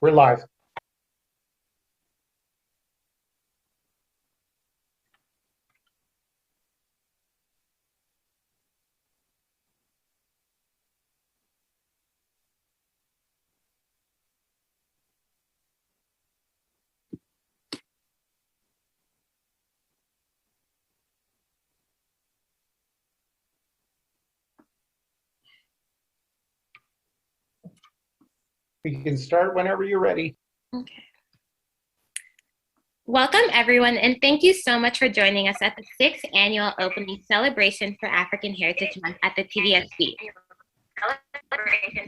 We're live. We can start whenever you're ready. Okay. Welcome, everyone, and thank you so much for joining us at the 6th Annual Opening Celebration for African Heritage Month at the TDSB.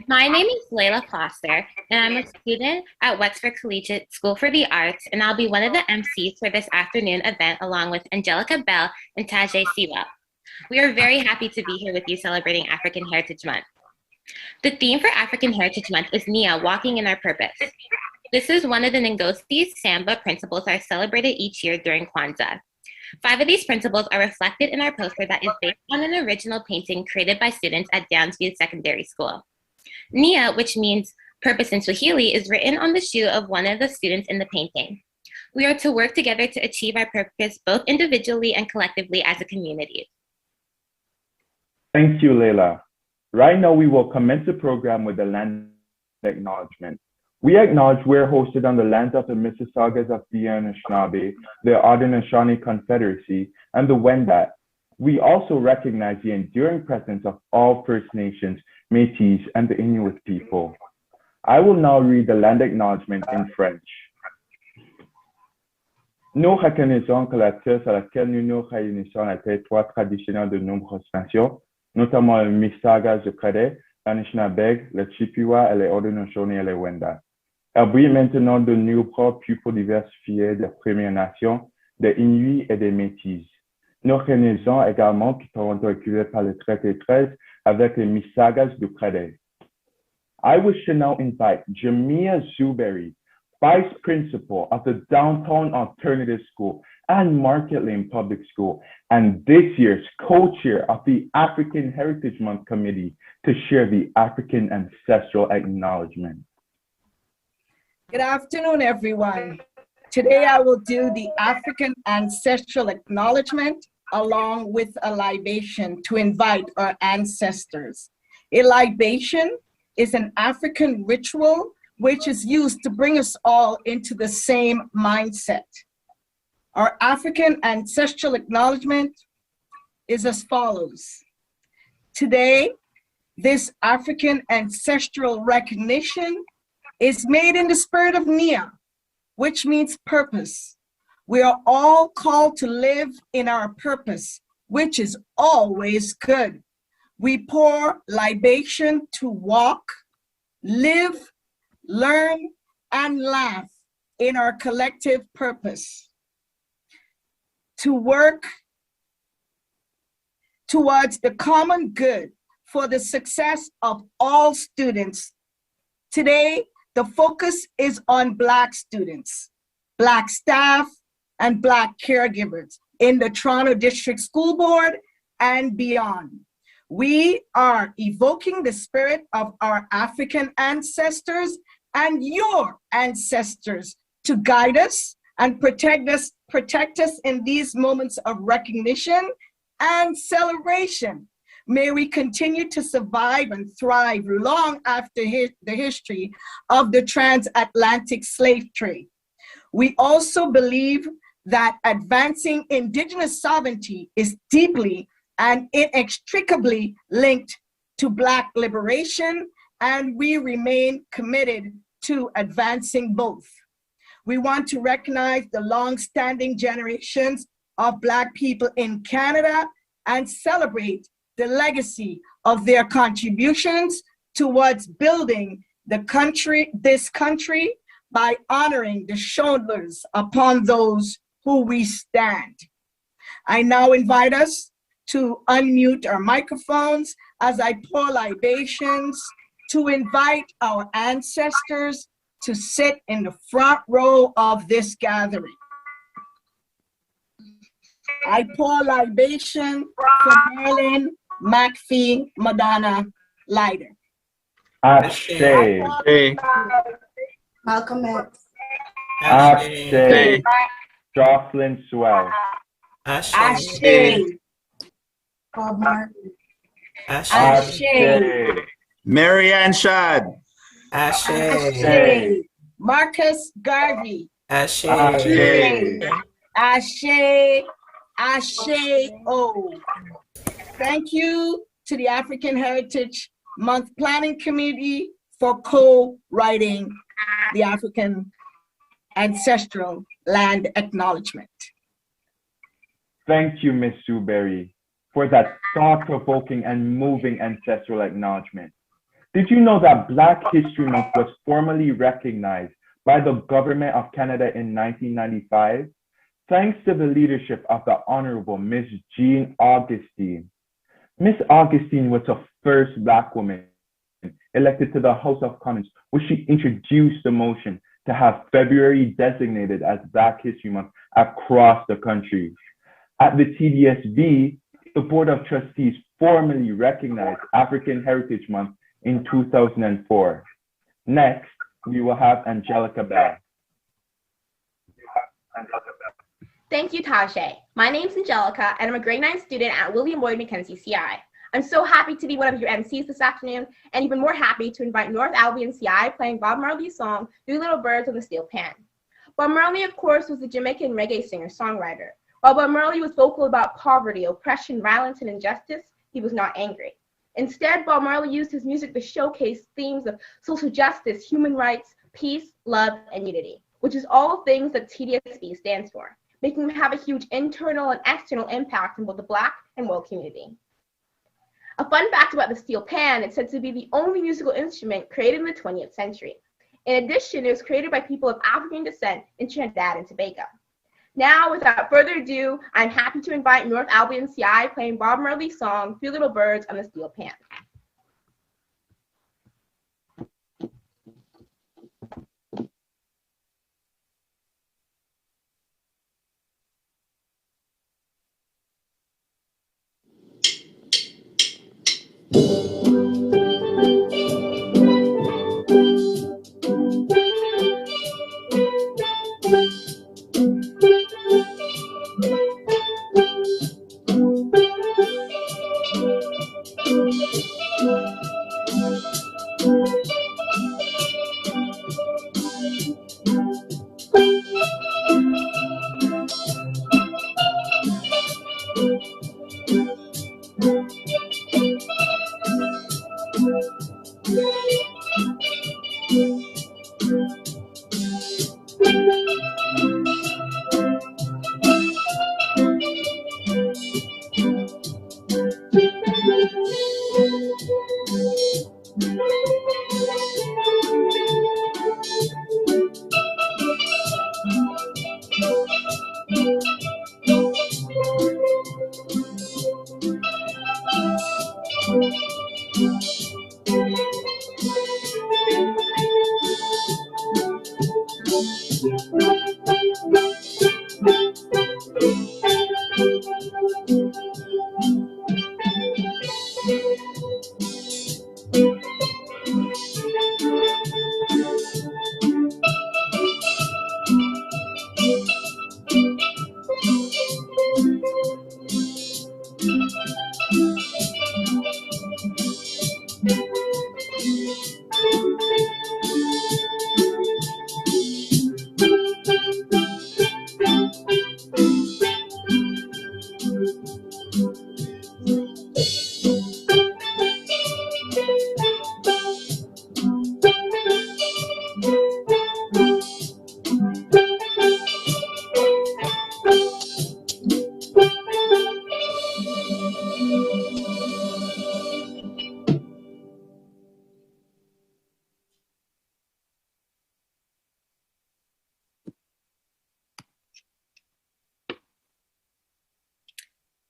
My name is Layla Foster, and I'm a student at Wexford Collegiate School for the Arts, and I'll be one of the MCs for this afternoon event along with Angelica Bell and Tajay Siwa. We are very happy to be here with you celebrating African Heritage Month. The theme for African Heritage Month is Nia, Walking in Our Purpose. This is one of the Ngozi Samba principles that are celebrated each year during Kwanzaa. 5 of these principles are reflected in our poster that is based on an original painting created by students at Downsview Secondary School. Nia, which means purpose in Swahili, is written on the shoe of one of the students in the painting. We are to work together to achieve our purpose both individually and collectively as a community. Thank you, Layla. Right now, we will commence the program with the land acknowledgement. We acknowledge we're hosted on the lands of the Mississaugas of the Anishinaabe, the Haudenosaunee Confederacy, and the Wendat. We also recognize the enduring presence of all First Nations, Métis, and the Inuit people. I will now read the land acknowledgement in French. Nous reconnaissons que la terre sur laquelle nous nous réunissons est le territoire traditionnel de nombreuses nations, notamment les Mississaugas de Credé, l'Anishinaabe, les Chippewa et les Haudenosaunee et les Wendat. Elle brille maintenant de nombreux peuples diversifiés des Premières Nations, des Inuits et des Métis. Nous reconnaissons également qui seront reculés par le traité 13 avec les Mississaugas de Credé. I wish to now invite Jamia Zuberi, Vice Principal of the Downtown Alternative School and Market Lane Public School, and this year's co-chair of the African Heritage Month Committee, to share the African Ancestral Acknowledgement. Good afternoon, everyone. Today I will do the African Ancestral Acknowledgement along with a libation to invite our ancestors. A libation is an African ritual which is used to bring us all into the same mindset. Our African Ancestral Acknowledgement is as follows. Today, this African ancestral recognition is made in the spirit of Nia, which means purpose. We are all called to live in our purpose, which is always good. We pour libation to walk, live, learn, and laugh in our collective purpose. To work towards the common good for the success of all students. Today, the focus is on Black students, Black staff, and Black caregivers in the Toronto District School Board and beyond. We are evoking the spirit of our African ancestors and your ancestors to guide us and protect us in these moments of recognition and celebration. May we continue to survive and thrive long after the history of the transatlantic slave trade. We also believe that advancing Indigenous sovereignty is deeply and inextricably linked to Black liberation, and we remain committed to advancing both. We want to recognize the long-standing generations of Black people in Canada and celebrate the legacy of their contributions towards building this country by honoring the shoulders upon those who we stand. I now invite us to unmute our microphones as I pour libations to invite our ancestors to sit in the front row of this gathering. I pour libation for Marilyn McPhee Madonna Leiter. Ashe. Malcolm X. Ashe. Jocelyn Swell. Ashe. Bob Marley. Ashe. Marianne Shad. Ashe. Marcus Garvey. Ashe. Ashe. Ashe. Oh. Thank you to the African Heritage Month Planning Committee for co-writing the African Ancestral Land Acknowledgement. Thank you, Ms. Suberry, for that thought-provoking and moving ancestral acknowledgement. Did you know that Black History Month was formally recognized by the Government of Canada in 1995? Thanks to the leadership of the Honorable Ms. Jean Augustine. Ms. Augustine was the first Black woman elected to the House of Commons, where she introduced the motion to have February designated as Black History Month across the country. At the TDSB, the Board of Trustees formally recognized African Heritage Month in 2004. Next, we will have Angelica Bell. Thank you, Tajay. My name's Angelica, and I'm a grade 9 student at William Boyd Mackenzie CI. I'm so happy to be one of your MCs this afternoon, and even more happy to invite North Albion CI playing Bob Marley's song, Three Little Birds on the Steel Pan. Bob Marley, of course, was a Jamaican reggae singer-songwriter. While Bob Marley was vocal about poverty, oppression, violence, and injustice, he was not angry. Instead, Bob Marley used his music to showcase themes of social justice, human rights, peace, love, and unity, which is all things that TDSB stands for, making him have a huge internal and external impact on both the Black and world community. A fun fact about the steel pan, it's said to be the only musical instrument created in the 20th century. In addition, it was created by people of African descent in Trinidad and Tobago. Now, without further ado, I'm happy to invite North Albion CI playing Bob Marley's song, Three Little Birds on the Steel Pan.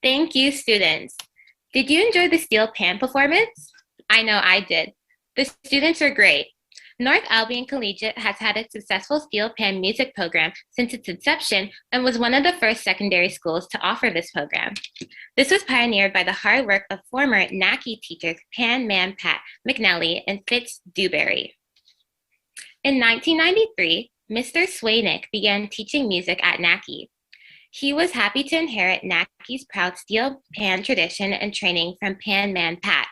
Thank you, students. Did you enjoy the steel pan performance? I know I did. The students are great. North Albion Collegiate has had a successful steel pan music program since its inception and was one of the first secondary schools to offer this program. This was pioneered by the hard work of former NACI teachers Pan Man Pat McNally and Fitz Dewberry. In 1993, Mr. Swaynick began teaching music at NACI. He was happy to inherit NACI's proud steel pan tradition and training from Pan Man Pat.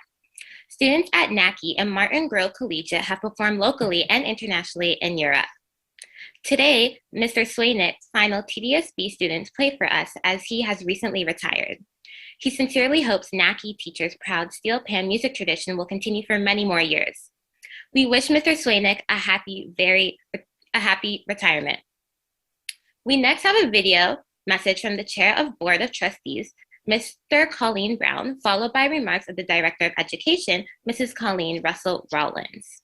Students at NACI and Martin Grove Collegiate have performed locally and internationally in Europe. Today, Mr. Swaynick's final TDSB students play for us as he has recently retired. He sincerely hopes NACI teachers' proud steel pan music tradition will continue for many more years. We wish Mr. Swaynick a happy retirement. We next have a video message from the Chair of Board of Trustees, Mr. Colleen Brown, followed by remarks of the Director of Education, Mrs. Colleen Russell Rawlins.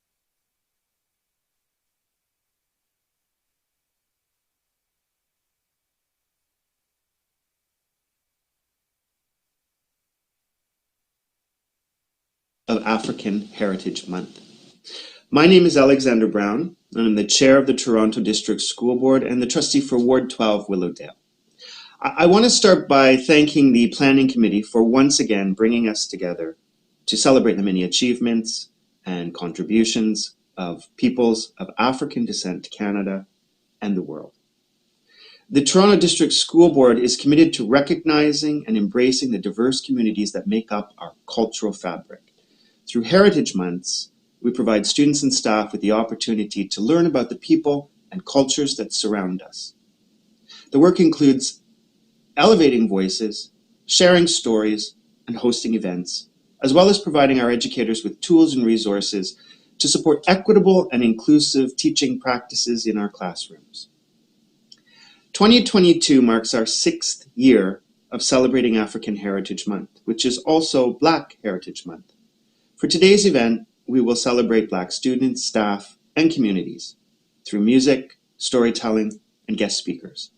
Of African Heritage Month. My name is Alexander Brown, and I'm the Chair of the Toronto District School Board and the Trustee for Ward 12 Willowdale. I want to start by thanking the Planning Committee for once again bringing us together to celebrate the many achievements and contributions of peoples of African descent to Canada and the world. The Toronto District School Board is committed to recognizing and embracing the diverse communities that make up our cultural fabric. Through Heritage Months, we provide students and staff with the opportunity to learn about the people and cultures that surround us. The work includes elevating voices, sharing stories, and hosting events, as well as providing our educators with tools and resources to support equitable and inclusive teaching practices in our classrooms. 2022 marks our 6th year of celebrating African Heritage Month, which is also Black Heritage Month. For today's event, we will celebrate Black students, staff, and communities through music, storytelling, and guest speakers.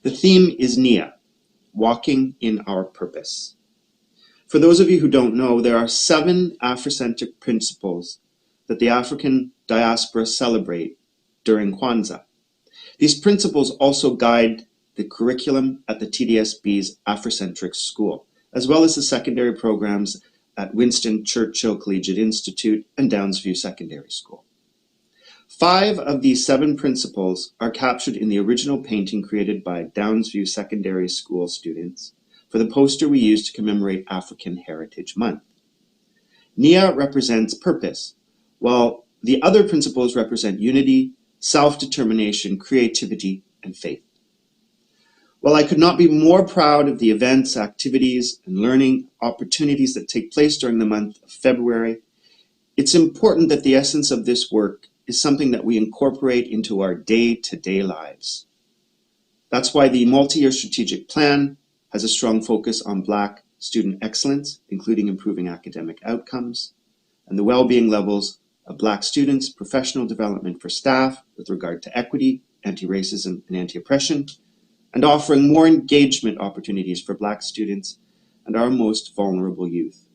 The theme is NIA, Walking in Our Purpose. For those of you who don't know, there are 7 Afrocentric principles that the African diaspora celebrate during Kwanzaa. These principles also guide the curriculum at the TDSB's Afrocentric School, as well as the secondary programs at Winston Churchill Collegiate Institute and Downsview Secondary School. 5 of these 7 principles are captured in the original painting created by Downsview Secondary School students for the poster we use to commemorate African Heritage Month. NIA represents purpose, while the other principles represent unity, self-determination, creativity, and faith. While I could not be more proud of the events, activities, and learning opportunities that take place during the month of February, it's important that the essence of this work is something that we incorporate into our day-to-day lives. That's why the multi-year strategic plan has a strong focus on Black student excellence, including improving academic outcomes, and the well-being levels of Black students, professional development for staff with regard to equity, anti-racism, and anti-oppression, and offering more engagement opportunities for Black students and our most vulnerable youth.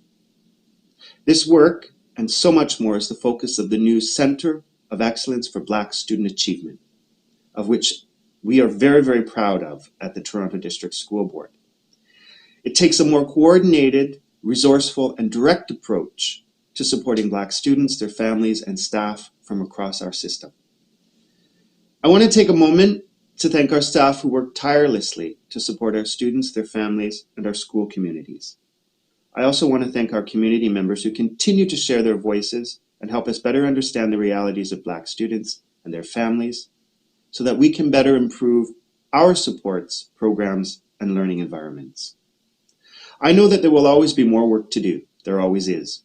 This work, and so much more, is the focus of the new Center of Excellence for Black Student Achievement, of which we are very, very proud of at the Toronto District School Board. It takes a more coordinated, resourceful, and direct approach to supporting Black students, their families, and staff from across our system. I want to take a moment to thank our staff who work tirelessly to support our students, their families, and our school communities. I also want to thank our community members who continue to share their voices and help us better understand the realities of Black students and their families so that we can better improve our supports, programs, and learning environments. I know that there will always be more work to do. There always is.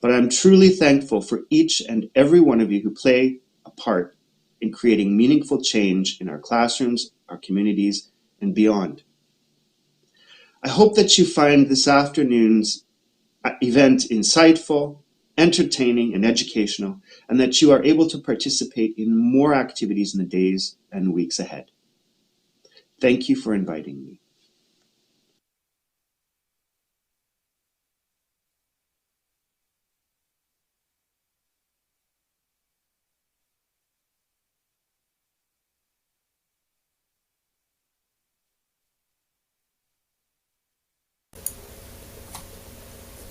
But I'm truly thankful for each and every one of you who play a part in creating meaningful change in our classrooms, our communities, and beyond. I hope that you find this afternoon's event insightful, entertaining, and educational, and that you are able to participate in more activities in the days and weeks ahead. Thank you for inviting me.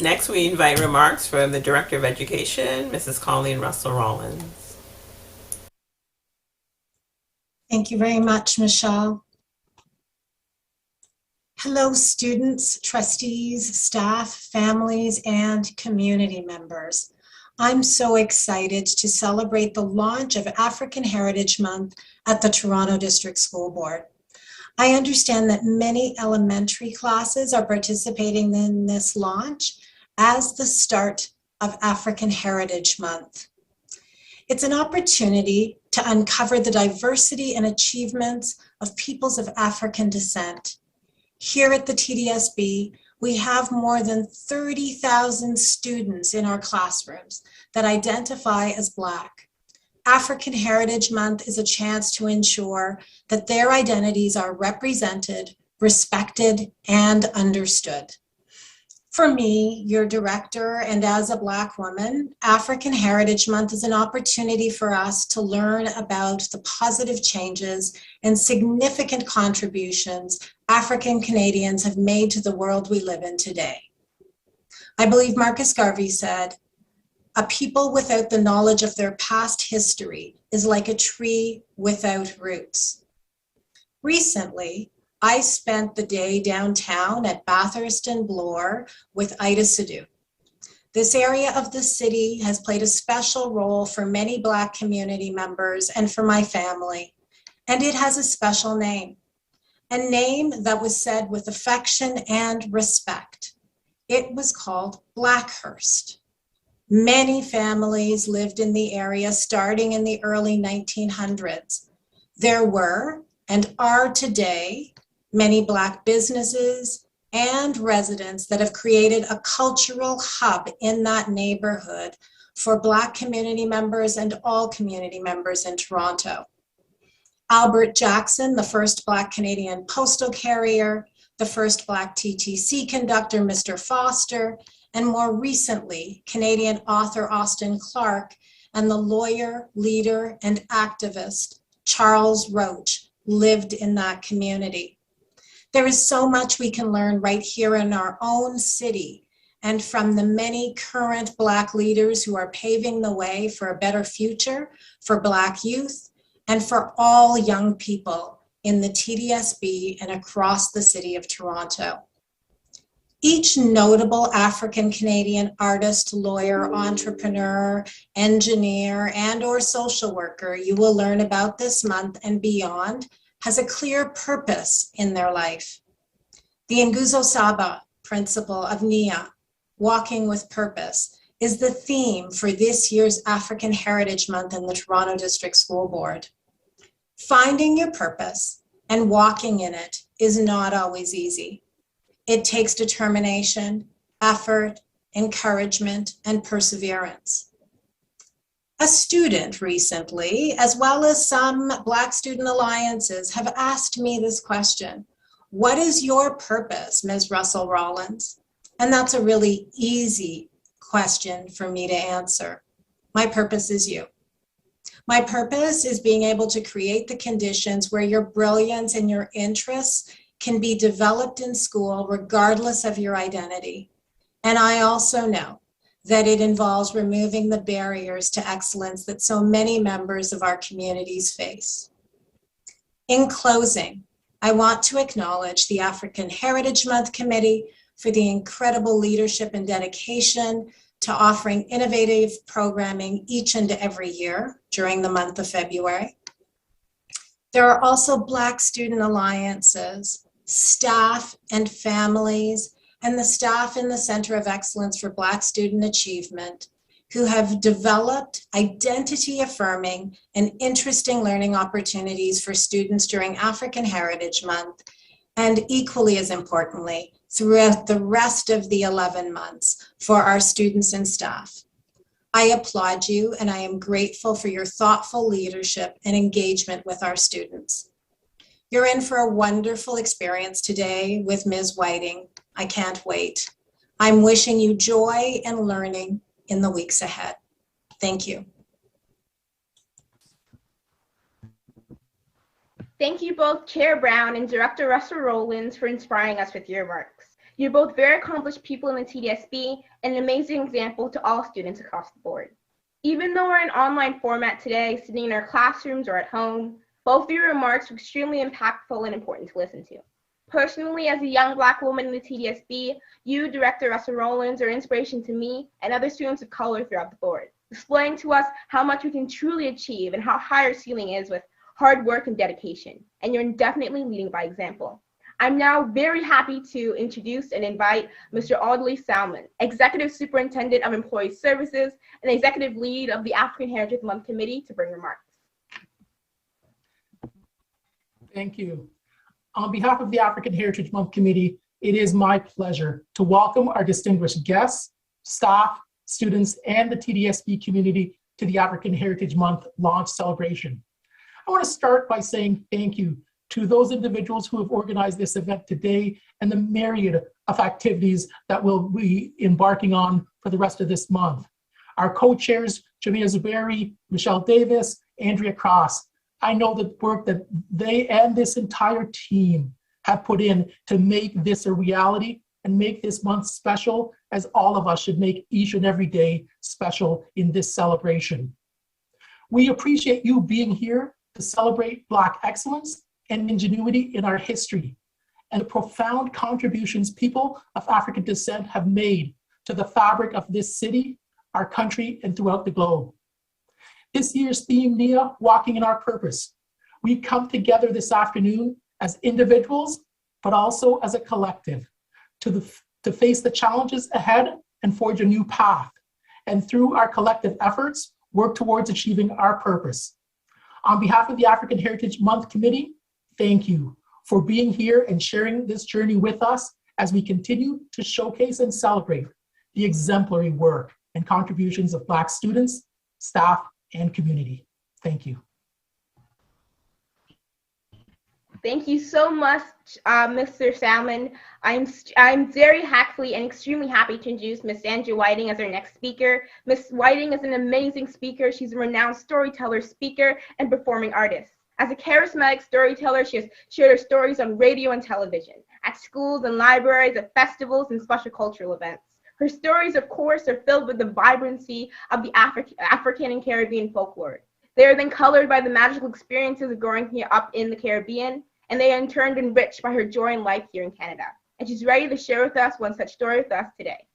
Next, we invite remarks from the Director of Education, Mrs. Colleen Russell Rawlins. Thank you very much, Michelle. Hello, students, trustees, staff, families, and community members. I'm so excited to celebrate the launch of African Heritage Month at the Toronto District School Board. I understand that many elementary classes are participating in this launch as the start of African Heritage Month. It's an opportunity to uncover the diversity and achievements of peoples of African descent. Here at the TDSB, we have more than 30,000 students in our classrooms that identify as Black. African Heritage Month is a chance to ensure that their identities are represented, respected, and understood. For me, your director, and as a Black woman, African Heritage Month is an opportunity for us to learn about the positive changes and significant contributions African Canadians have made to the world we live in today. I believe Marcus Garvey said, "A people without the knowledge of their past history is like a tree without roots." Recently, I spent the day downtown at Bathurst and Bloor with Ida Sidhu. This area of the city has played a special role for many Black community members and for my family, and it has a special name, a name that was said with affection and respect. It was called Blackhurst. Many families lived in the area starting in the early 1900s. There were, and are today, many Black businesses and residents that have created a cultural hub in that neighborhood for Black community members and all community members in Toronto. Albert Jackson, the first Black Canadian postal carrier, the first Black TTC conductor, Mr. Foster, and more recently, Canadian author Austin Clarke and the lawyer, leader, and activist Charles Roach lived in that community. There is so much we can learn right here in our own city and from the many current Black leaders who are paving the way for a better future for Black youth and for all young people in the TDSB and across the city of Toronto. Each notable African Canadian artist, lawyer, entrepreneur, engineer, and/or social worker you will learn about this month and beyond has a clear purpose in their life. The Nguzo Saba principle of NIA, walking with purpose, is the theme for this year's African Heritage Month in the Toronto District School Board. Finding your purpose and walking in it is not always easy. It takes determination, effort, encouragement, and perseverance. A student recently, as well as some Black Student Alliances, have asked me this question: what is your purpose, Ms. Russell Rollins? And that's a really easy question for me to answer. My purpose is you. My purpose is being able to create the conditions where your brilliance and your interests can be developed in school regardless of your identity. And I also know that it involves removing the barriers to excellence that so many members of our communities face. In closing, I want to acknowledge the African Heritage Month Committee for the incredible leadership and dedication to offering innovative programming each and every year during the month of February. There are also Black Student Alliances, staff and families, and the staff in the Center of Excellence for Black Student Achievement who have developed identity-affirming and interesting learning opportunities for students during African Heritage Month, and equally as importantly, throughout the rest of the 11 months for our students and staff. I applaud you, and I am grateful for your thoughtful leadership and engagement with our students. You're in for a wonderful experience today with Ms. Whiting. I can't wait. I'm wishing you joy and learning in the weeks ahead. Thank you. Thank you both, Chair Brown and Director Russell Rollins, for inspiring us with your works. You're both very accomplished people in the TDSB and an amazing example to all students across the board. Even though we're in online format today, sitting in our classrooms or at home, Both of your remarks were extremely impactful and important to listen to. Personally, as a young Black woman in the TDSB, you, Director Russell Rowlands, are inspiration to me and other students of color throughout the board, displaying to us how much we can truly achieve and how high our ceiling is with hard work and dedication. And you're definitely leading by example. I'm now very happy to introduce and invite Mr. Audley Salmon, Executive Superintendent of Employee Services and Executive Lead of the African Heritage Month Committee, to bring remarks. Thank you. On behalf of the African Heritage Month Committee, it is my pleasure to welcome our distinguished guests, staff, students, and the TDSB community to the African Heritage Month launch celebration. I want to start by saying thank you to those individuals who have organized this event today and the myriad of activities that we'll be embarking on for the rest of this month. Our co-chairs, Jamia Zuberi, Michelle Davis, Andrea Cross. I know the work that they and this entire team have put in to make this a reality and make this month special, as all of us should make each and every day special in this celebration. We appreciate you being here to celebrate Black excellence and ingenuity in our history and the profound contributions people of African descent have made to the fabric of this city, our country, and throughout the globe. This year's theme, Nia, Walking in Our Purpose. We come together this afternoon as individuals, but also as a collective to face the challenges ahead and forge a new path. And through our collective efforts, work towards achieving our purpose. On behalf of the African Heritage Month Committee, thank you for being here and sharing this journey with us as we continue to showcase and celebrate the exemplary work and contributions of Black students, staff, and community. Thank you. Thank you so much, Mr. Salmon. I'm very happily and extremely happy to introduce Ms. Andrea Whiting as our next speaker. Ms. Whiting is an amazing speaker. She's a renowned storyteller, speaker, and performing artist. As a charismatic storyteller, she has shared her stories on radio and television, at schools and libraries, at festivals and special cultural events. Her stories, of course, are filled with the vibrancy of the African and Caribbean folklore. They are then colored by the magical experiences of growing here up in the Caribbean, and they are in turn enriched by her joy in life here in Canada. And she's ready to share with us one such story with us today.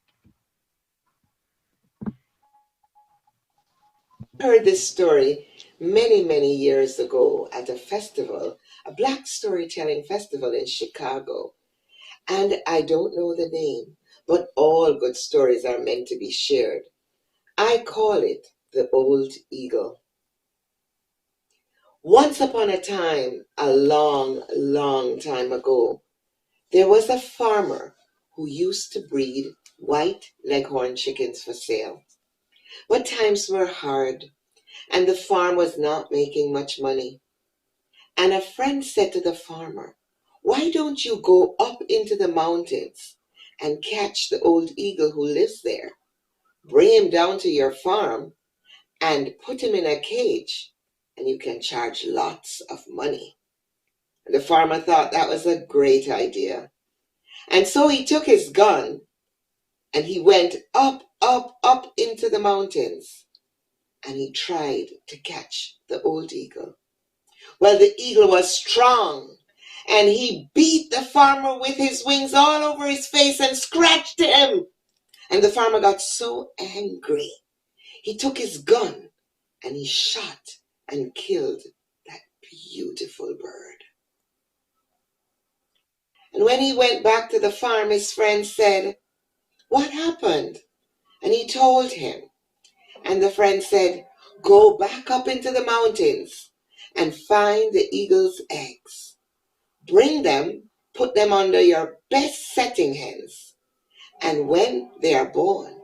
I heard this story many years ago at a festival, a Black storytelling festival in Chicago. And I don't know the name, but all good stories are meant to be shared. I call it the Old Eagle. Once upon a time, a long time ago, there was a farmer who used to breed white leghorn chickens for sale. But times were hard, and the farm was not making much money. And a friend said to the farmer, "Why don't you go up into the mountains and catch the old eagle who lives there? Bring him down to your farm and put him in a cage, and you can charge lots of money." And the farmer thought that was a great idea. And so he took his gun and he went up into the mountains, and he tried to catch the old eagle. Well, the eagle was strong, and he beat the farmer with his wings all over his face and scratched him. And the farmer got so angry, he took his gun and he shot and killed that beautiful bird. And when he went back to the farm, his friend said, "What happened?" And he told him. And the friend said, "Go back up into the mountains and find the eagle's eggs. Bring them, put them under your best setting hens. And when they are born,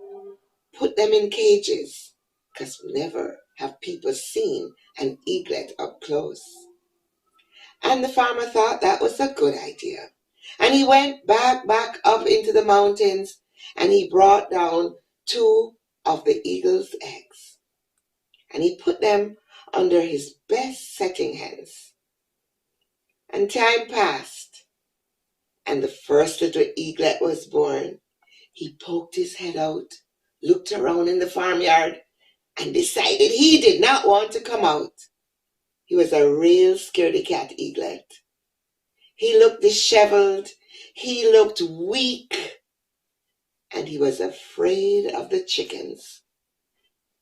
put them in cages, because never have people seen an eaglet up close." And the farmer thought that was a good idea. And he went back up into the mountains, and he brought down 2 of the eagle's eggs. And he put them under his best setting hens. And time passed, and the first little eaglet was born. He poked his head out, looked around in the farmyard, and decided he did not want to come out. He was a real scaredy cat eaglet. He looked disheveled, he looked weak, and he was afraid of the chickens.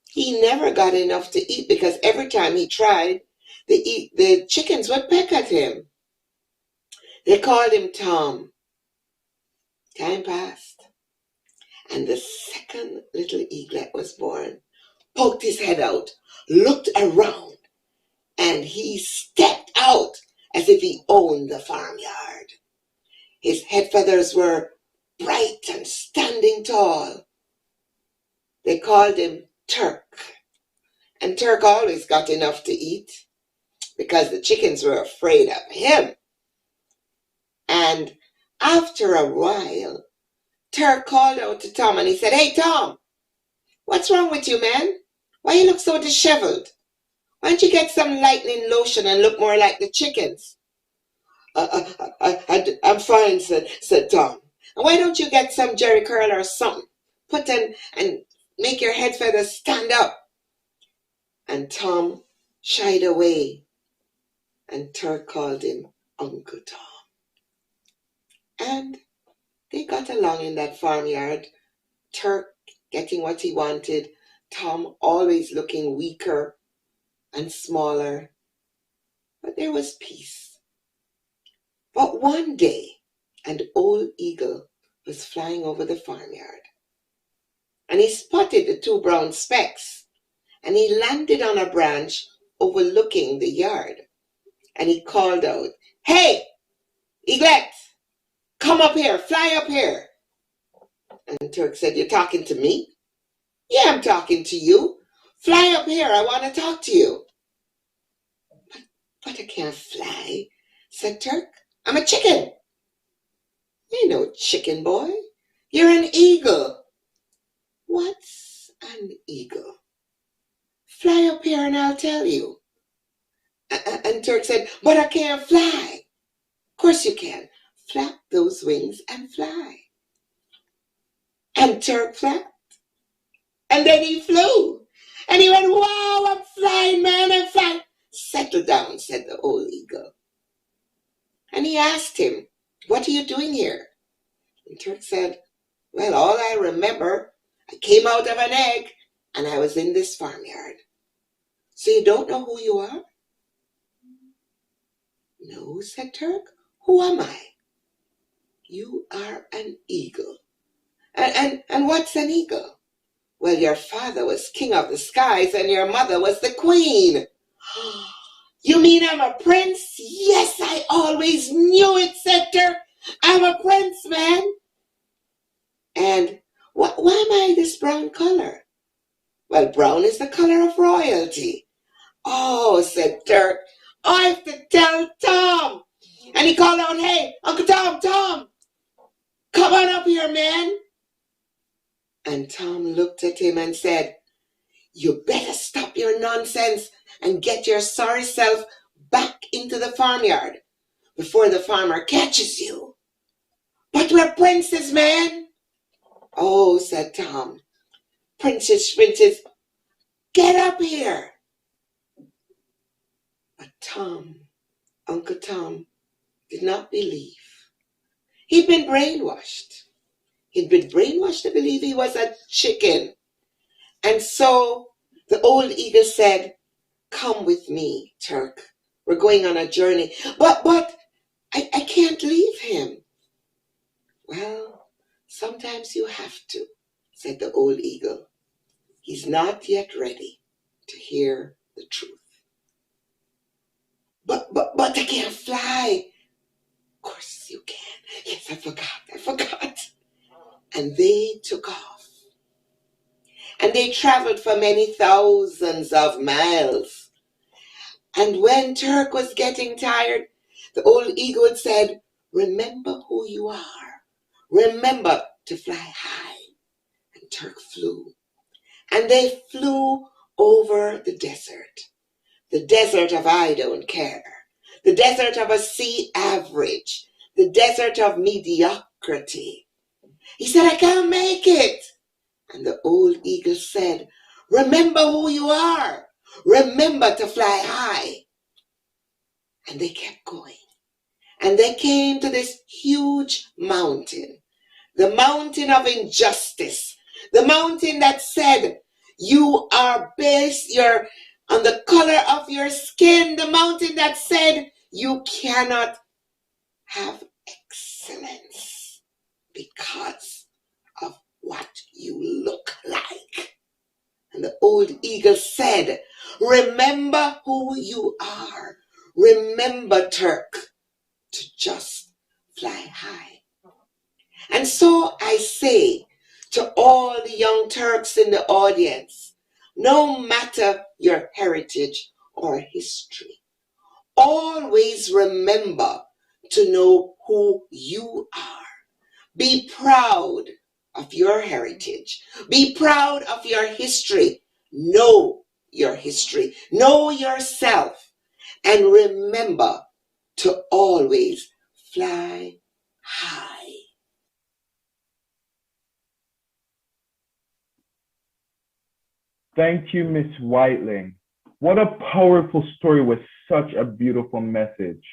He never got enough to eat because every time he tried, the chickens would peck at him. They called him Tom. Time passed, and the second little eaglet was born, poked his head out, looked around, and he stepped out as if he owned the farmyard. His head feathers were bright and standing tall. They called him Turk, and Turk always got enough to eat because the chickens were afraid of him. And after a while, Turk called out to Tom and he said, "Hey, Tom, what's wrong with you, man? Why you look so disheveled? Why don't you get some lightning lotion and look more like the chickens?" I'm fine, said Tom. "And why don't you get some Jerry curl or something? Put in and make your head feathers stand up." And Tom shied away, and Turk called him Uncle Tom. And they got along in that farmyard, Turk getting what he wanted, Tom always looking weaker and smaller. But there was peace. But one day, an old eagle was flying over the farmyard, and he spotted the two brown specks, and he landed on a branch overlooking the yard, and he called out, "Hey, eaglet, come up here, fly up here." And Turk said, "You're talking to me?" "Yeah, I'm talking to you. Fly up here, I want to talk to you." But I can't fly," said Turk. "I'm a chicken." "You ain't no chicken, boy. You're an eagle." "What's an eagle?" "Fly up here and I'll tell you." And Turk said, "But I can't fly." "Of course you can. Flap those wings and fly." And Turk flapped. And then he flew. And he went, "Wow, I'm flying, man, I'm flying." "Settle down," said the old eagle. And he asked him, "What are you doing here?" And Turk said, "Well, all I remember, I came out of an egg and I was in this farmyard." "So you don't know who you are?" "No," said Turk. "Who am I?" "You are an eagle." And what's an eagle?" "Well, your father was king of the skies and your mother was the queen." "You mean I'm a prince?" "Yes, I always knew it," said Turk. "I'm a prince, man." "And why am I this brown color?" "Well, brown is the color of royalty." "Oh," said Turk, "I have to tell Tom." And he called out, "Hey, Uncle Tom, Tom, come on up here, man." And Tom looked at him and said, "You better stop your nonsense and get your sorry self back into the farmyard before the farmer catches you." "But we're princes, man." "Oh," said Tom, "princes, get up here." But Tom, Uncle Tom, did not believe. He'd been brainwashed. He'd been brainwashed to believe he was a chicken. And so the old eagle said, "Come with me, Turk. We're going on a journey." But I can't leave him." "Well, sometimes you have to," said the old eagle. "He's not yet ready to hear the truth." But I can't fly." "Of course you can. Yes, I forgot. And they took off. And they traveled for many thousands of miles. And when Turk was getting tired, the old eagle said, "Remember who you are. Remember to fly high." And Turk flew. And they flew over the desert of I don't care, the desert of a C average, the desert of mediocrity. He said, "I can't make it." And the old eagle said, "Remember who you are. Remember to fly high." And they kept going. And they came to this huge mountain, the mountain of injustice, the mountain that said, you are based on the color of your skin, the mountain that said, you cannot have excellence because of what you look like. And the old eagle said, remember who you are. Remember, Turk, to just fly high. And so I say to all the young Turks in the audience, no matter your heritage or history, always remember to know who you are. Be proud of your heritage. Be proud of your history. Know your history. Know yourself. And remember to always fly high. Thank you, Miss Whiteling. What a powerful story with such a beautiful message.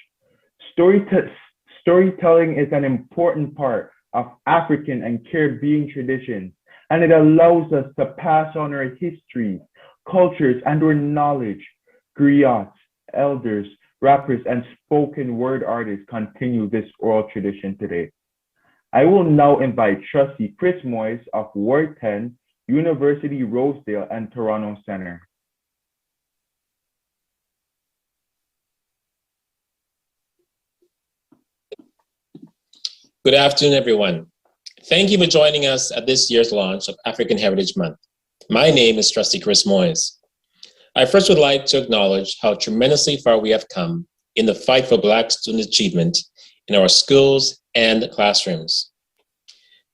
Storytelling is an important part of African and Caribbean traditions, and it allows us to pass on our histories, cultures, and our knowledge. Griots, elders, rappers, and spoken word artists continue this oral tradition today. I will now invite Trustee Chris Moyes of Ward 10, University Rosedale and Toronto Centre. Good afternoon, everyone. Thank you for joining us at this year's launch of African Heritage Month. My name is Trustee Chris Moyes. I first would like to acknowledge how tremendously far we have come in the fight for Black student achievement in our schools and classrooms.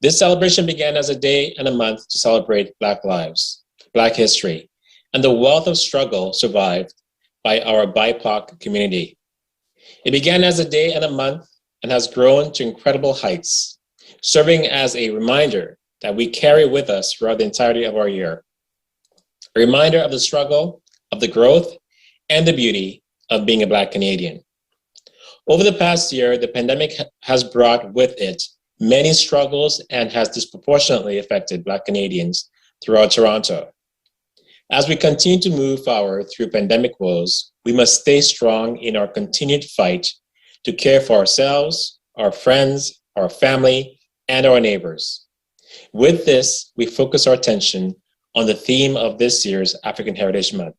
This celebration began as a day and a month to celebrate Black lives, Black history, and the wealth of struggle survived by our BIPOC community. It began as a day and a month and has grown to incredible heights, serving as a reminder that we carry with us throughout the entirety of our year. A reminder of the struggle, of the growth, and the beauty of being a Black Canadian. Over the past year, the pandemic has brought with it many struggles and has disproportionately affected Black Canadians throughout Toronto. As we continue to move forward through pandemic woes, we must stay strong in our continued fight to care for ourselves, our friends, our family, and our neighbors. With this, we focus our attention on the theme of this year's African Heritage Month,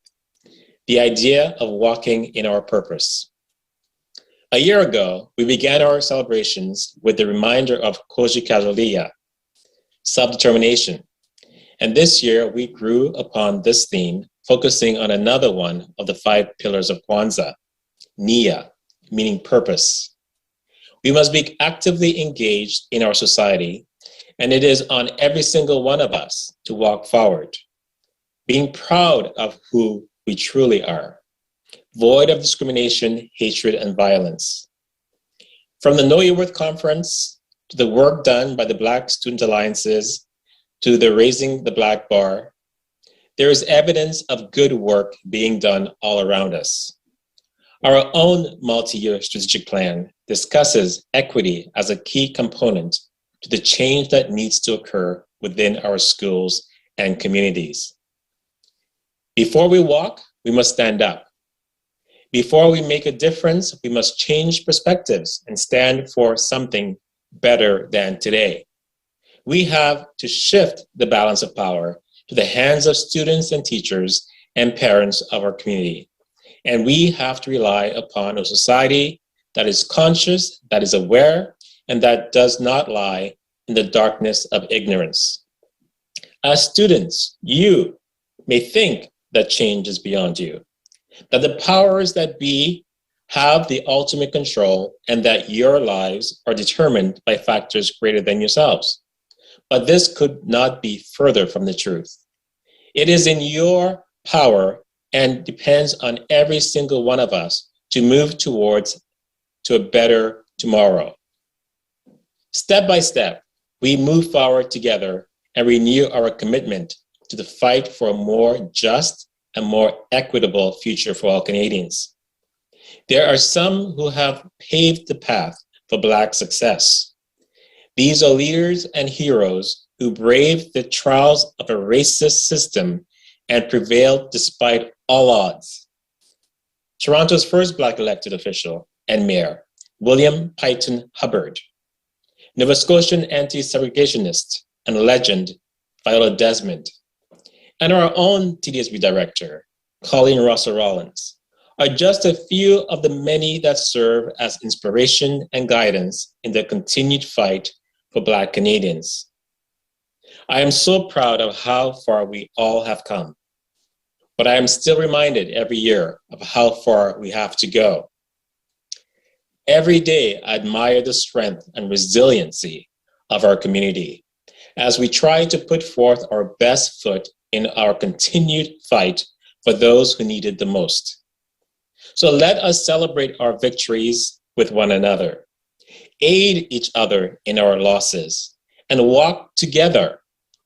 the idea of walking in our purpose. A year ago, we began our celebrations with the reminder of Koji Kajolia, self-determination. And this year, we grew upon this theme, focusing on another one of the 5 pillars of Kwanzaa, Nia, meaning purpose. We must be actively engaged in our society, and it is on every single one of us to walk forward, being proud of who we truly are, void of discrimination, hatred, and violence. From the Know Your Worth conference, to the work done by the Black Student Alliances, to the Raising the Black Bar, there is evidence of good work being done all around us. Our own multi-year strategic plan discusses equity as a key component to the change that needs to occur within our schools and communities. Before we walk, we must stand up. Before we make a difference, we must change perspectives and stand for something better than today. We have to shift the balance of power to the hands of students and teachers and parents of our community. And we have to rely upon a society that is conscious, that is aware, and that does not lie in the darkness of ignorance. As students, you may think that change is beyond you, that the powers that be have the ultimate control, and that your lives are determined by factors greater than yourselves. But this could not be further from the truth. It is in your power and depends on every single one of us to move towards a better tomorrow. Step by step, we move forward together and renew our commitment to the fight for a more just and more equitable future for all Canadians. There are some who have paved the path for Black success. These are leaders and heroes who braved the trials of a racist system and prevailed despite all odds. Toronto's first Black elected official and mayor, William Peyton Hubbard. Nova Scotian anti-segregationist and legend, Viola Desmond. And our own TDSB director, Colleen Russell Rollins, are just a few of the many that serve as inspiration and guidance in the continued fight for Black Canadians. I am so proud of how far we all have come, but I am still reminded every year of how far we have to go. Every day, I admire the strength and resiliency of our community as we try to put forth our best foot in our continued fight for those who need it the most. So let us celebrate our victories with one another, aid each other in our losses, and walk together,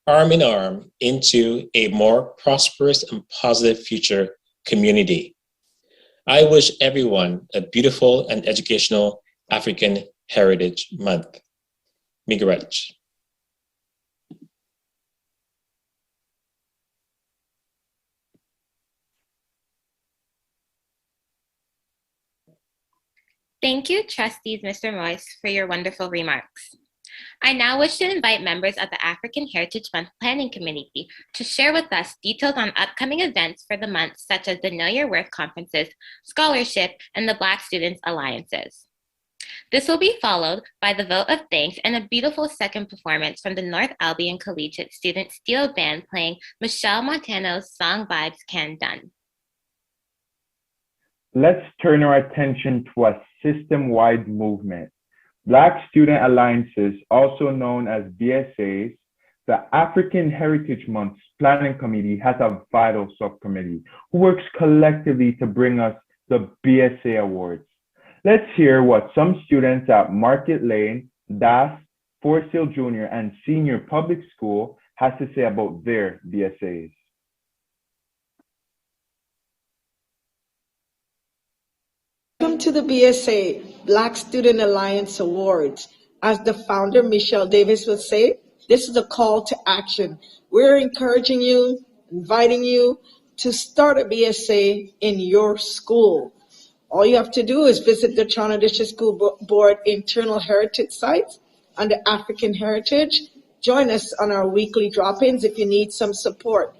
arm in arm, into a more prosperous and positive future community. I wish everyone a beautiful and educational African Heritage Month. Miigwech. Thank you, Trustees Mr. Moyes, for your wonderful remarks. I now wish to invite members of the African Heritage Month Planning Committee to share with us details on upcoming events for the month, such as the Know Your Worth conferences, scholarship, and the Black Students Alliances. This will be followed by the vote of thanks and a beautiful second performance from the North Albion Collegiate Student Steel Band playing Michelle Montano's Song Vibes Can Done. Let's turn our attention to a system-wide movement. Black Student Alliances, also known as BSAs, the African Heritage Month Planning Committee has a vital subcommittee who works collectively to bring us the BSA Awards. Let's hear what some students at Market Lane, DAS, Forest Hill Junior, and Senior Public School has to say about their BSAs. Welcome to the BSA Black Student Alliance Awards. As the founder, Michelle Davis would say, this is a call to action. We're encouraging you, inviting you to start a BSA in your school. All you have to do is visit the Toronto District School Board internal heritage sites under African Heritage. Join us on our weekly drop-ins if you need some support.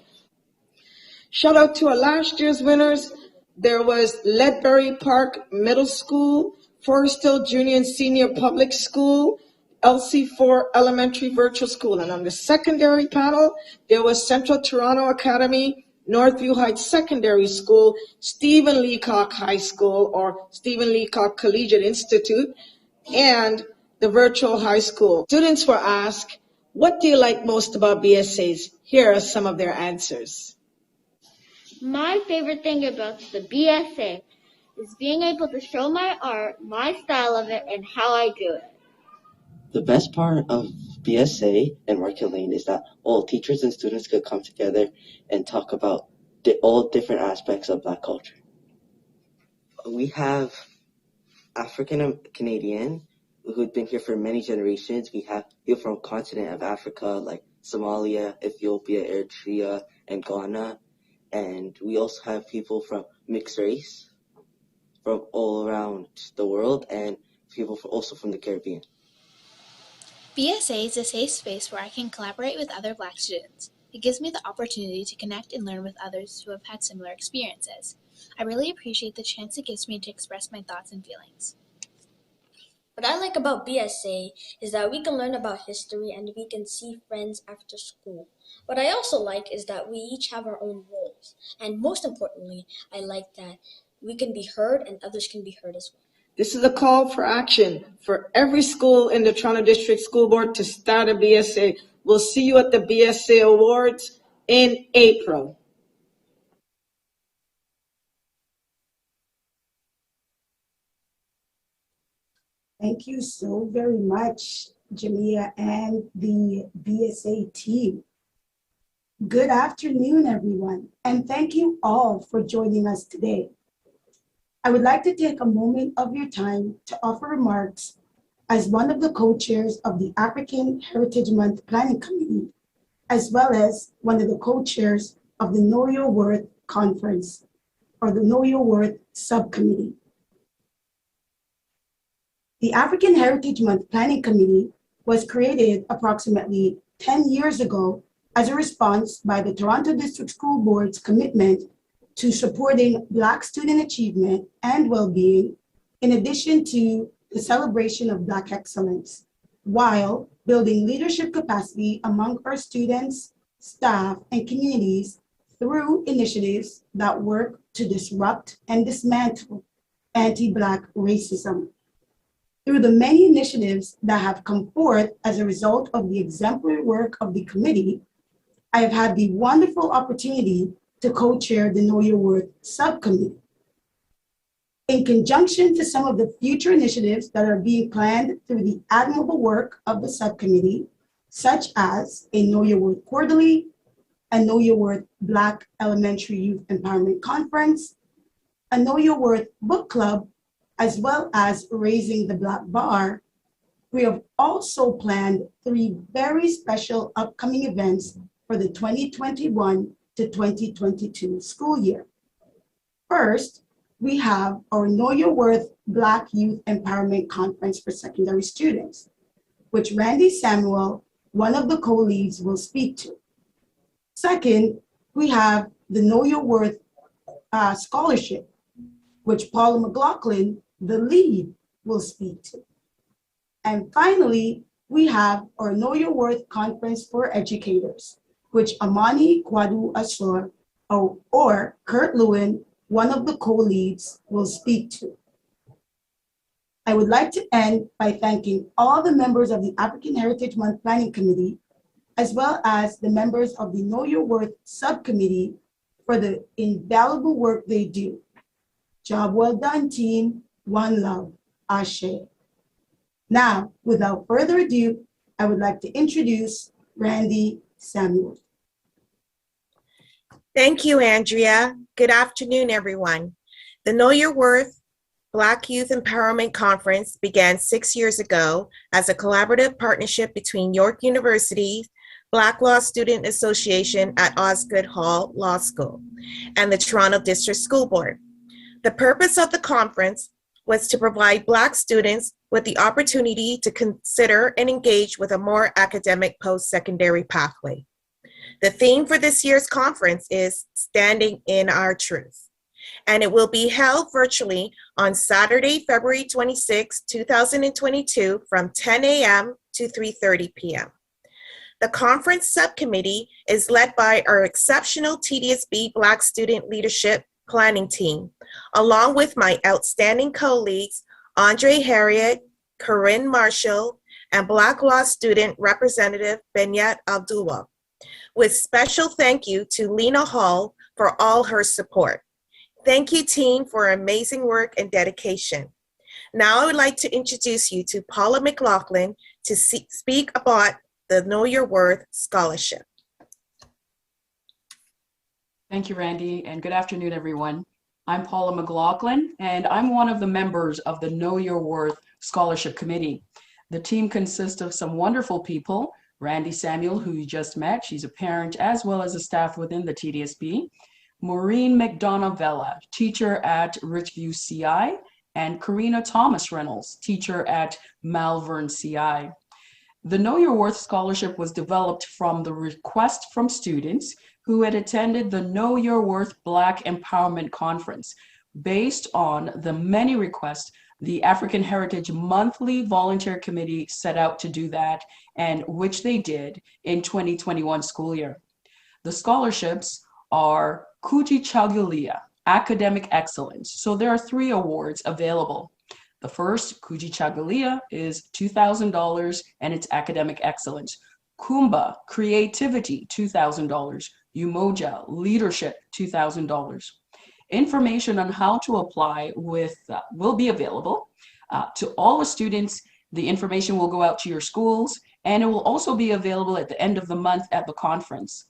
Shout out to our last year's winners. There was Ledbury Park Middle School, Forest Hill Junior and Senior Public School, LC4 Elementary Virtual School. And on the secondary panel, there was Central Toronto Academy, Northview Heights Secondary School, Stephen Leacock High School or Stephen Leacock Collegiate Institute, and the Virtual High School. Students were asked, what do you like most about BSAs? Here are some of their answers. My favorite thing about the BSA is being able to show my art, my style of it, and how I do it. The best part of BSA and Market Lane is that all teachers and students could come together and talk about all different aspects of Black culture. We have African Canadian who've been here for many generations. We have people from the continent of Africa like Somalia, Ethiopia, Eritrea, and Ghana. And we also have people from mixed race from all around the world and people also from the Caribbean. BSA is a safe space where I can collaborate with other Black students. It gives me the opportunity to connect and learn with others who have had similar experiences. I really appreciate the chance it gives me to express my thoughts and feelings. What I like about BSA is that we can learn about history and we can see friends after school. What I also like is that we each have our own roles. And most importantly, I like that we can be heard and others can be heard as well. This is a call for action for every school in the Toronto District School Board to start a BSA. We'll see you at the BSA Awards in April. Thank you so very much, Jamia and the BSA team. Good afternoon, everyone, and thank you all for joining us today. I would like to take a moment of your time to offer remarks as one of the co-chairs of the African Heritage Month Planning Committee, as well as one of the co-chairs of the Know Your Worth Conference, or the Know Your Worth Subcommittee. The African Heritage Month Planning Committee was created approximately 10 years ago as a response by the Toronto District School Board's commitment to supporting Black student achievement and well-being, in addition to the celebration of Black excellence, while building leadership capacity among our students, staff, and communities through initiatives that work to disrupt and dismantle anti-Black racism. Through the many initiatives that have come forth as a result of the exemplary work of the committee, I have had the wonderful opportunity to co-chair the Know Your Worth Subcommittee. In conjunction to some of the future initiatives that are being planned through the admirable work of the subcommittee, such as a Know Your Worth Quarterly, a Know Your Worth Black Elementary Youth Empowerment Conference, a Know Your Worth Book Club, as well as Raising the Black Bar, we have also planned 3 very special upcoming events for the 2021 to 2022 school year. First, we have our Know Your Worth Black Youth Empowerment Conference for secondary students, which Randy Samuel, one of the co-leads, will speak to. Second, we have the Know Your Worth Scholarship, which Paula McLaughlin, the lead, will speak to. And finally, we have our Know Your Worth Conference for Educators, which Amani Kwadu Asor, or Kurt Lewin, one of the co-leads, will speak to. I would like to end by thanking all the members of the African Heritage Month Planning Committee, as well as the members of the Know Your Worth Subcommittee for the invaluable work they do. Job well done, team. One love. Ashe. Now, without further ado, I would like to introduce Randy Samuel. Thank you, Andrea. Good afternoon, everyone. The Know Your Worth Black Youth Empowerment Conference began 6 years ago as a collaborative partnership between York University's Black Law Student Association at Osgoode Hall Law School and the Toronto District School Board. The purpose of the conference was to provide Black students with the opportunity to consider and engage with a more academic post-secondary pathway. The theme for this year's conference is Standing in Our Truth, and it will be held virtually on Saturday, February 26, 2022 from 10 a.m. to 3:30 p.m. The conference subcommittee is led by our exceptional TDSB Black Student Leadership Planning Team, along with my outstanding co-leads, Andre Harriet, Corinne Marshall, and Black Law Student Representative Benyat Abdullah, with special thank you to Lena Hall for all her support. Thank you, team, for amazing work and dedication. Now I would like to introduce you to Paula McLaughlin to speak about the Know Your Worth Scholarship. Thank you, Randy, and good afternoon, everyone. I'm Paula McLaughlin, and I'm one of the members of the Know Your Worth Scholarship Committee. The team consists of some wonderful people: Randy Samuel, who you just met, she's a parent as well as a staff within the TDSB, Maureen McDonough Vella, teacher at Richview CI, and Karina Thomas Reynolds, teacher at Malvern CI. The Know Your Worth Scholarship was developed from the request from students who had attended the Know Your Worth Black Empowerment Conference. Based on the many requests, the African Heritage Monthly Volunteer Committee set out to do that, and which they did in 2021 school year. The scholarships are Kuji Chagulia, Academic Excellence. So there are 3 awards available. The first, Kuji Chagulia, is $2,000 and it's Academic Excellence. Kumba, Creativity, $2,000. Umoja, Leadership, $2,000. Information on how to apply will be available to all the students. The information will go out to your schools, and it will also be available at the end of the month at the conference.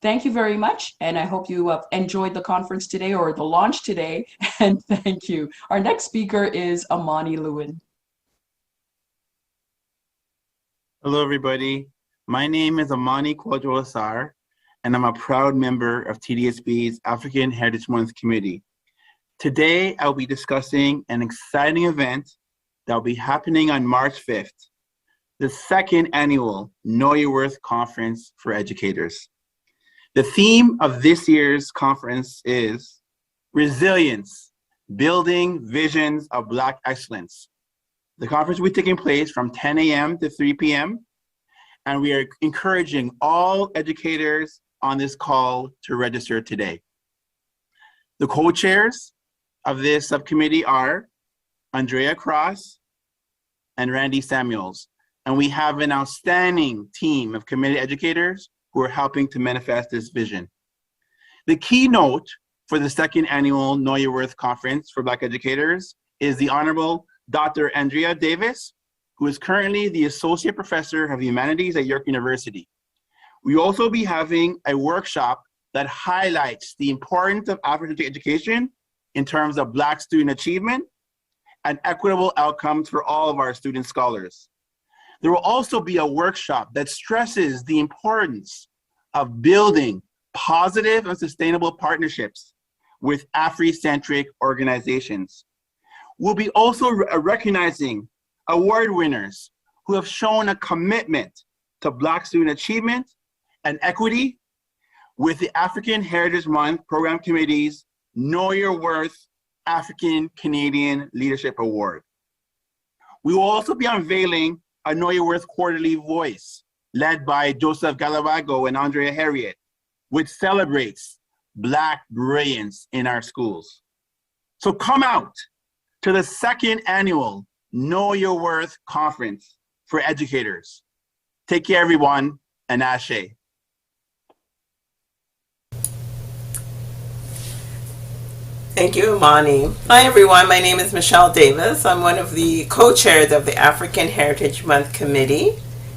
Thank you very much, and I hope you enjoyed the conference today or the launch today, and thank you. Our next speaker is Amani Lewin. Hello, everybody. My name is Amani Kwadwo-Asar, and I'm a proud member of TDSB's African Heritage Month Committee. Today, I'll be discussing an exciting event that will be happening on March 5th, the second annual Know Your Worth Conference for Educators. The theme of this year's conference is Resilience, Building Visions of Black Excellence. The conference will be taking place from 10 a.m. to 3 p.m. and we are encouraging all educators on this call to register today. The co-chairs of this subcommittee are Andrea Cross and Randy Samuels, and we have an outstanding team of committed educators who are helping to manifest this vision. The keynote for the second annual Know Your Worth Conference for Black Educators is the Honorable Dr. Andrea Davis, who is currently the Associate Professor of Humanities at York University. We will also be having a workshop that highlights the importance of African education in terms of Black student achievement and equitable outcomes for all of our student scholars. There will also be a workshop that stresses the importance of building positive and sustainable partnerships with Afrocentric organizations. We'll be also recognizing award winners who have shown a commitment to Black student achievement and equity with the African Heritage Month Program Committee's Know Your Worth African Canadian Leadership Award. We will also be unveiling a Know Your Worth Quarterly Voice, led by Joseph Galavago and Andrea Harriet, which celebrates Black brilliance in our schools. So come out to the second annual Know Your Worth Conference for Educators. Take care, everyone, and Ashe. Thank you, Amani. Hi, everyone. My name is Michelle Davis. I'm one of the co-chairs of the African Heritage Month Committee,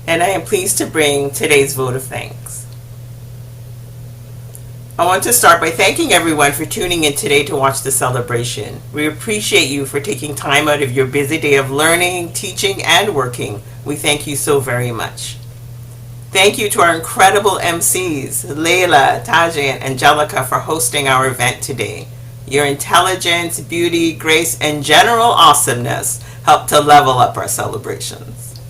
and I am pleased to bring today's vote of thanks. I want to start by thanking everyone for tuning in today to watch the celebration. We appreciate you for taking time out of your busy day of learning, teaching, and working. We thank you so very much. Thank you to our incredible MCs, Layla, Tajay, and Angelica, for hosting our event today. Your intelligence, beauty, grace, and general awesomeness help to level up our celebrations.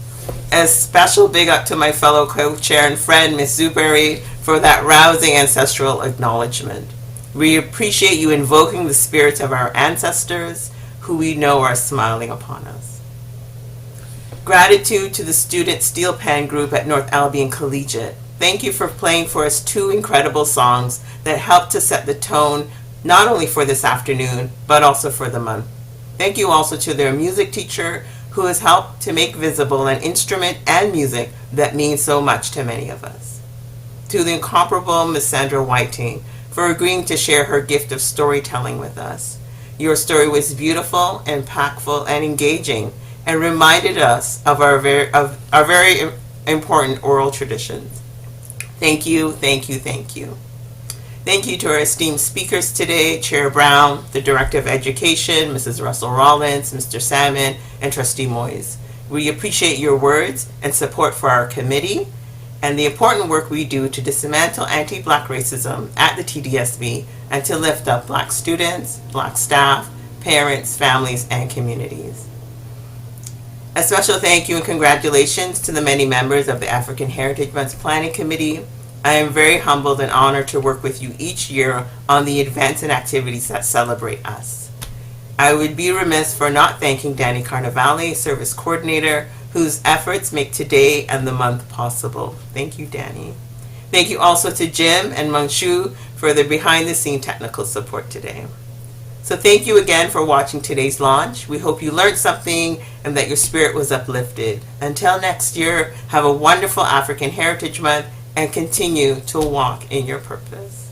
A special big up to my fellow co-chair and friend, Ms. Zuberry, for that rousing ancestral acknowledgement. We appreciate you invoking the spirits of our ancestors, who we know are smiling upon us. Gratitude to the student steel pan group at North Albion Collegiate. Thank you for playing for us two incredible songs that helped to set the tone not only for this afternoon, but also for the month. Thank you also to their music teacher, who has helped to make visible an instrument and music that means so much to many of us. To the incomparable Miss Sandra Whiting for agreeing to share her gift of storytelling with us. Your story was beautiful, impactful, and engaging, and reminded us of our very important oral traditions. Thank you, thank you, thank you. Thank you to our esteemed speakers today, Chair Brown, the Director of Education, Mrs. Russell Rollins, Mr. Salmon, and Trustee Moyes. We appreciate your words and support for our committee and the important work we do to dismantle anti-Black racism at the TDSB and to lift up Black students, Black staff, parents, families, and communities. A special thank you and congratulations to the many members of the African Heritage Month Planning Committee. I am very humbled and honored to work with you each year on the events and activities that celebrate us. I would be remiss for not thanking Danny Carnavale, Service Coordinator, whose efforts make today and the month possible. Thank you, Danny. Thank you also to Jim and Mangshu for their behind-the-scene technical support today. So thank you again for watching today's launch. We hope you learned something and that your spirit was uplifted. Until next year, have a wonderful African Heritage Month and continue to walk in your purpose.